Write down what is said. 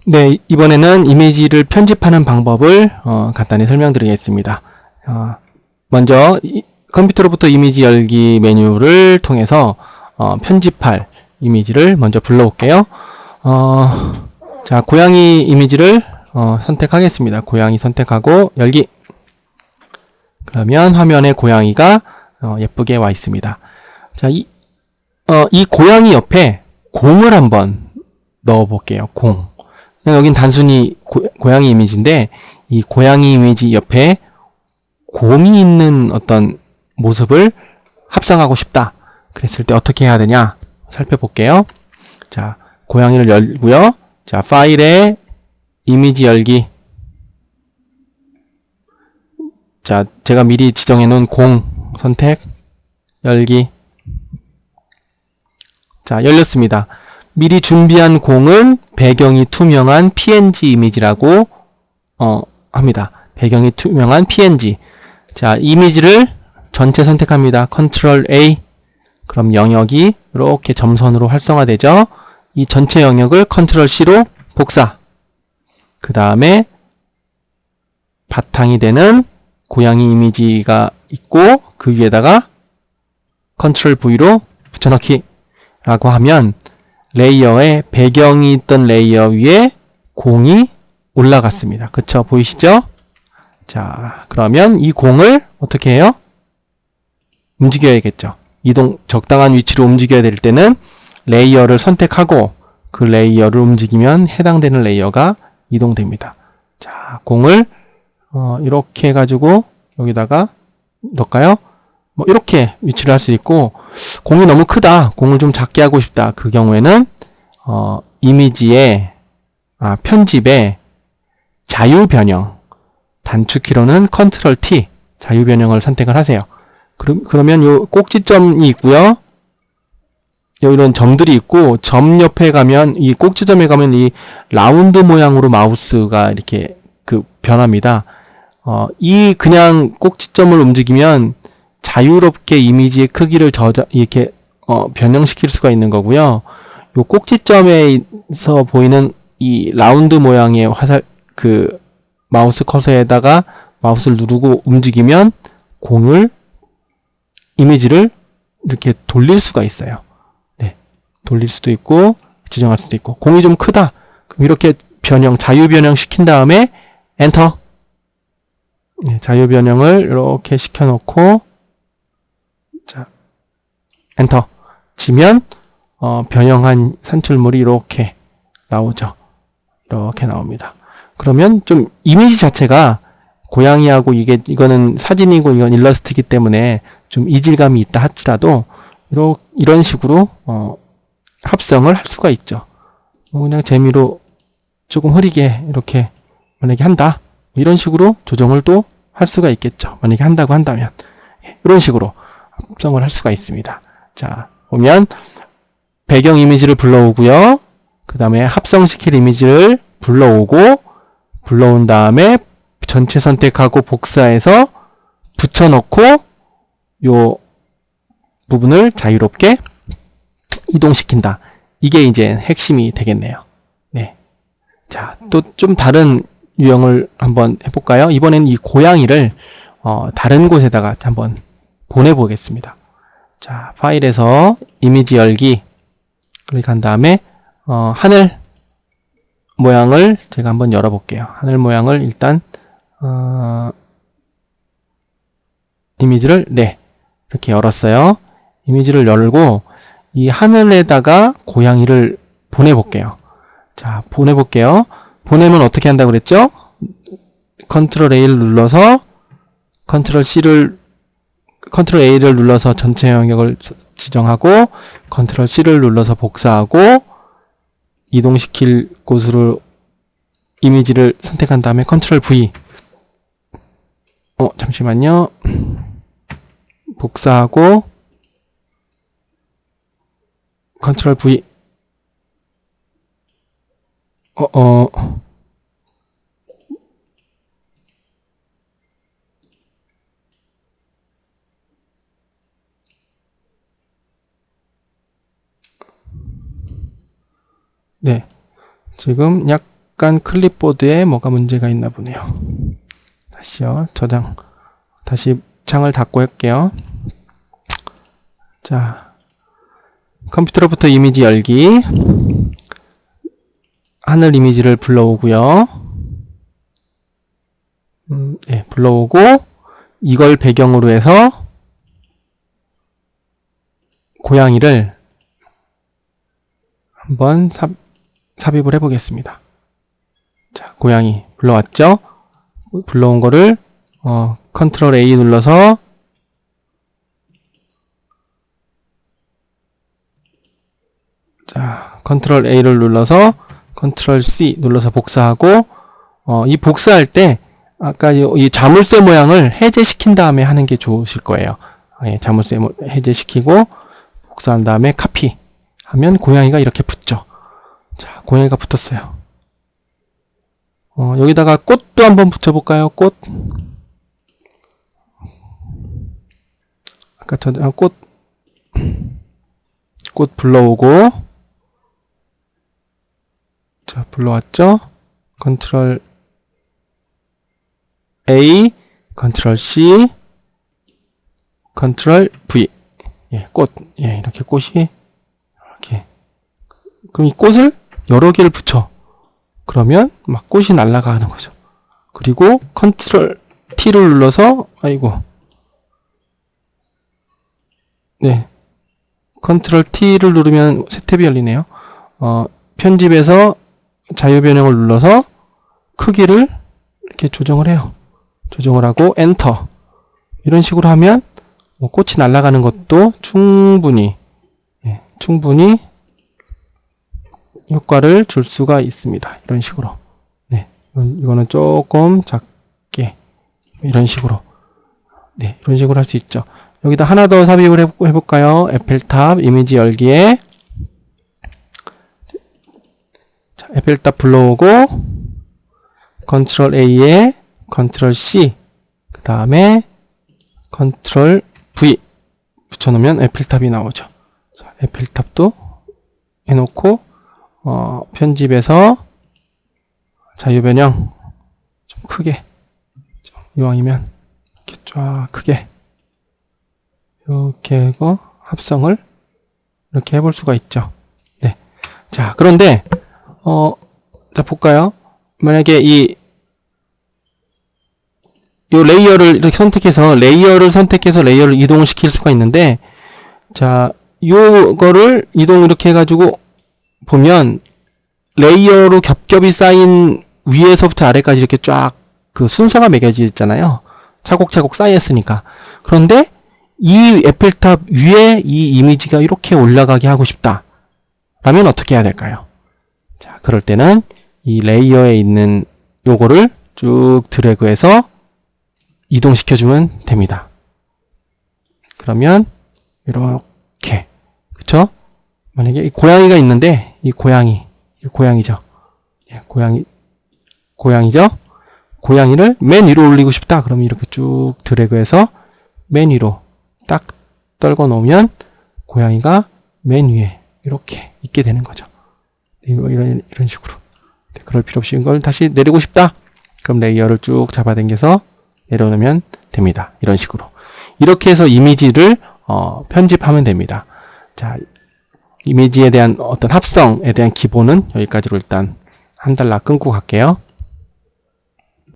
네, 이번에는 이미지를 편집하는 방법을 간단히 설명드리겠습니다. 먼저 컴퓨터로부터 이미지 열기 메뉴를 통해서 편집할 이미지를 먼저 불러올게요. 자, 고양이 이미지를 선택하겠습니다. 고양이 선택하고 열기. 그러면 화면에 고양이가 예쁘게 와 있습니다. 자, 이 고양이 옆에 공을 한번 넣어 볼게요. 공. 그냥 여긴 단순히 고양이 이미지인데, 이 고양이 이미지 옆에 공이 있는 어떤 모습을 합성하고 싶다. 그랬을 때 어떻게 해야 되냐? 살펴볼게요. 자, 고양이를 열고요. 자, 파일에 이미지 열기. 자, 제가 미리 지정해 놓은 공 선택, 열기. 자, 열렸습니다. 미리 준비한 공은 배경이 투명한 PNG 이미지라고 합니다. 배경이 투명한 PNG. 자, 이미지를 전체 선택합니다. Ctrl A. 그럼 영역이 이렇게 점선으로 활성화되죠. 이 전체 영역을 Ctrl C로 복사. 그 다음에 바탕이 되는 고양이 이미지가 있고 그 위에다가 Ctrl V로 붙여넣기 라고 하면 레이어에 배경이 있던 레이어 위에 공이 올라갔습니다. 그쵸? 보이시죠? 자, 그러면 이 공을 어떻게 해요? 움직여야겠죠. 적당한 위치로 움직여야 될 때는 레이어를 선택하고 그 레이어를 움직이면 해당되는 레이어가 이동됩니다. 자, 공을 이렇게 해가지고 여기다가 넣을까요? 뭐 이렇게 위치를 할 수 있고, 공이 너무 크다, 공을 좀 작게 하고 싶다, 그 경우에는 이미지의 편집에 자유변형 단축키로는 Ctrl T 자유변형을 선택을 하세요. 그러면 요 꼭지점이 있고요. 이런 점들이 있고, 점 옆에 가면, 이 꼭지점에 가면 이 라운드 모양으로 마우스가 이렇게 변합니다. 이 그냥 꼭지점을 움직이면 자유롭게 이미지의 크기를 이렇게 변형시킬 수가 있는 거고요. 요 꼭지점에서 보이는 이 라운드 모양의 마우스 커서에다가 마우스를 누르고 움직이면 이미지를 이렇게 돌릴 수가 있어요. 네. 돌릴 수도 있고, 지정할 수도 있고. 공이 좀 크다. 그럼 이렇게 자유 변형 시킨 다음에 엔터. 네, 자유 변형을 이렇게 시켜놓고, 자, 엔터 치면 변형한 산출물이 이렇게 나오죠. 이렇게 나옵니다. 그러면 좀 이미지 자체가 고양이하고 이거는 사진이고 이건 일러스트이기 때문에 좀 이질감이 있다 할지라도 이런 식으로 합성을 할 수가 있죠. 그냥 재미로 조금 흐리게 이렇게 만약에 한다, 이런 식으로 조정을 또 할 수가 있겠죠. 만약에 한다고 한다면 이런 식으로 합성을 할 수가 있습니다. 자, 보면 배경 이미지를 불러오고요. 그 다음에 합성시킬 이미지를 불러온 다음에 전체 선택하고 복사해서 붙여넣고 요 부분을 자유롭게 이동시킨다. 이게 이제 핵심이 되겠네요. 네. 자, 또 좀 다른 유형을 한번 해볼까요? 이번엔 이 고양이를 다른 곳에다가 한번 보내보겠습니다. 자, 파일에서 이미지 열기 클릭한 다음에 하늘 모양을 제가 한번 열어볼게요. 하늘 모양을 일단 이미지를 이렇게 열었어요. 이미지를 열고 이 하늘에다가 고양이를 보내볼게요. 자, 보내볼게요. 보내면 어떻게 한다고 그랬죠? Ctrl A를 눌러서 Ctrl A를 눌러서 전체 영역을 지정하고 Ctrl C를 눌러서 복사하고 이동시킬 곳으로 이미지를 선택한 다음에 Ctrl V. 잠시만요. 복사하고 Ctrl V. 네. 지금 약간 클립보드에 뭐가 문제가 있나 보네요. 다시요. 저장. 다시 창을 닫고 할게요. 자, 컴퓨터로부터 이미지 열기. 하늘 이미지를 불러오고요. 네, 불러오고 이걸 배경으로 해서 고양이를 한번 삽입을 해보겠습니다. 자, 고양이 불러왔죠? 불러온 거를 컨트롤 A 눌러서 자, 컨트롤 A를 눌러서 컨트롤 C 눌러서 복사하고 이 복사할 때 아까 이 자물쇠 모양을 해제시킨 다음에 하는 게 좋으실 거예요. 예, 자물쇠 해제시키고 복사한 다음에 카피 하면 고양이가 이렇게 붙죠. 자, 고양이가 붙었어요. 여기다가 꽃도 한번 붙여볼까요? 꽃. 아까 꽃 불러오고, 자, 불러왔죠? 컨트롤 A, 컨트롤 C, 컨트롤 V. 예, 꽃. 예, 이렇게 꽃이, 이렇게. 그럼 이 꽃을 여러 개를 붙여. 그러면 막 꽃이 날아가는 거죠. 그리고 컨트롤 T를 눌러서, 아이고. 네. 컨트롤 T를 누르면 새 탭이 열리네요. 편집에서 자유 변형을 눌러서 크기를 이렇게 조정을 해요. 조정을 하고 엔터. 이런 식으로 하면 꽃이 날아가는 것도 충분히 효과를 줄 수가 있습니다. 이런 식으로. 네. 이거는 조금 작게 이런 식으로. 네, 이런 식으로 할 수 있죠. 여기다 하나 더 삽입을 해볼까요? 에펠탑 이미지 열기에 자, 에펠탑 불러오고 컨트롤 A에 컨트롤 C 그 다음에 컨트롤 V 붙여놓으면 에펠탑이 나오죠. 자, 에펠탑도 해놓고 편집에서 자유변형 좀 크게 좀 이왕이면 이렇게 쫙 크게 이렇게 하고 합성을 이렇게 해볼 수가 있죠. 네. 자, 그런데 자 볼까요? 만약에 이 레이어를 이렇게 선택해서 레이어를 이동을 시킬 수가 있는데, 자, 요거를 이동 이렇게 해가지고 보면 레이어로 겹겹이 쌓인 위에서부터 아래까지 이렇게 쫙 그 순서가 매겨져 있잖아요. 차곡차곡 쌓였으니까. 그런데 이 에펠탑 위에 이 이미지가 이렇게 올라가게 하고 싶다. 라면 어떻게 해야 될까요? 자, 그럴 때는 이 레이어에 있는 요거를 쭉 드래그해서 이동시켜주면 됩니다. 그러면 이렇게, 그쵸? 만약에 이 고양이가 있는데 이 고양이죠. 예, 고양이죠? 고양이를 맨 위로 올리고 싶다. 그러면 이렇게 쭉 드래그해서 맨 위로 딱 떨궈 놓으면 고양이가 맨 위에 이렇게 있게 되는 거죠. 이런 식으로. 그럴 필요 없이 이걸 다시 내리고 싶다. 그럼 레이어를 쭉 잡아당겨서 내려놓으면 됩니다. 이런 식으로. 이렇게 해서 이미지를 편집하면 됩니다. 자, 이미지에 대한 어떤 합성에 대한 기본은 여기까지로 일단 한 달락 끊고 갈게요.